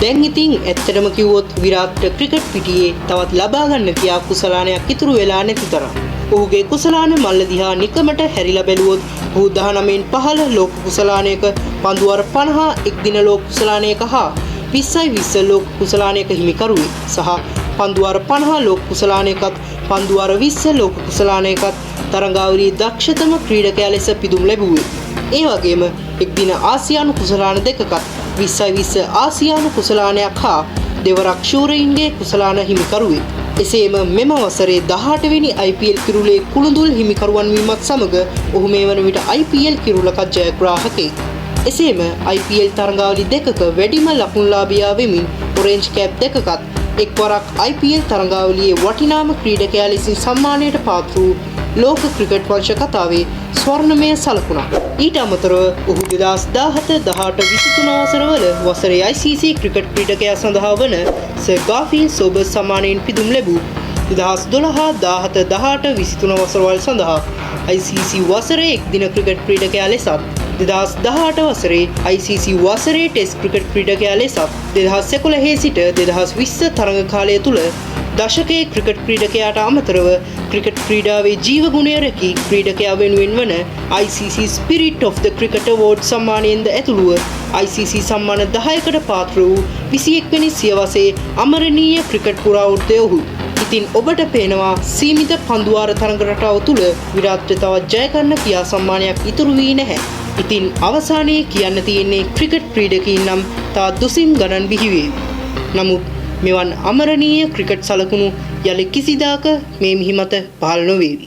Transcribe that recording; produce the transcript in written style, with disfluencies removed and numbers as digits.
දැන් ඉතින් ඇත්තටම කිව්වොත් විරාට්ට ක්‍රිකට් පිටියේ තවත් ලබා ගන්න කියා කුසලානයක් ඉතුරු වෙලා නැති තරම්. ඔහුගේ කුසලාන මල්ල දිහා නිකමට හැරිලා බැලුවොත් ඔහු 19න් 15 ලෝක කුසලානයක පන්දුවර 50 එක් දින ලෝක කුසලානයක හා 20යි 20 ලෝක කුසලානයක හිමිකරුවේ සහ පන්දුවර 50 ලෝක කුසලානයකත් පන්දුවර 20 ලෝක කුසලානයකත් තරඟාවලියේ දක්ෂතම ක්‍රීඩකයා ලෙස පිදුම් ලැබුවේ. ඒ වගේම එක් දින ආසියානු කුසලාන දෙකකත් 20යි 20 ආසියානු කුසලානයක් හා දෙවරක් ශූරයින්ගේ කුසලාන හිමිකරුවේ. එසේම මෙම වසරේ 18 වෙනි IPL කිරුළේ කුළුඳුල් හිමිකරුවන් වීමත් සමග ඔහු මේ වන විට IPL කිරුළකට ජයග්‍රාහකයෙක්. එසේම IPL තරඟාවලි දෙකක වැඩිම ලකුණුලාභියා වෙමින් ඔරෙන්ජ් කැප් දෙකකත් එක්වරක් IPL තරඟාවලියේ වටිනාම ක්‍රීඩකයා ලෙසින් සම්මානයට පාත්‍ර වූ ලෝක ක්‍රිකට් වංශ කතාවේ ස්වර්ණමය සලකුණක්. ඊට අමතරව ඔහු 2017 18 23 වසරවල වසරේ ICC ක්‍රිකට් ක්‍රීඩකයා සඳහා වන සර් ගාෆිල් සෝබර්ස් සම්මානයෙන් පිදුම් ලැබූ 2012 17 18 23 වසරවල් සඳහා ICC වසරේ එක් දින ක්‍රිකට් ක්‍රීඩකයා ලෙසත් 2018 වසරේ ICC වසරේ ටෙස්ට් ක්‍රිකට් ක්‍රීඩකයා ලෙසත් 2011 සිට 2020 තරඟ කාලය තුල දශකයේ ක්‍රිකට් ක්‍රීඩකයාට අමතරව ක්‍රිකට් ක්‍රීඩාවේ ජීවගුණය රැකී ක්‍රීඩකයා වෙනුවෙන් වන ICC Spirit of the Cricket Award සම්මානයෙන්ද ඇතුළුව ICC සම්මාන 10කට පාත්‍ර වූ 21 වෙනි සියවසේ අමරණීය ක්‍රිකට් පුරාවෘත්තය ඔහු. ඉතින් ඔබට පේනවා සීමිත පන්දුවාර තරඟ රටාව තුල විරාට්ට තවත් ජය ගන්න කියා සම්මානයක් ඉතුරු වී නැහැ. ඉතින් අවසානයේ කියන්න තියෙන්නේ ක්‍රිකට් ක්‍රීඩකයින් නම් තා දුසිම් ගණන් බිහි වේවි. නමුත් මෙවන් අමරණීය ක්‍රිකට් සලකුණු යලි කිසිදාක මේ මිහිමත පහළ නොවේවි.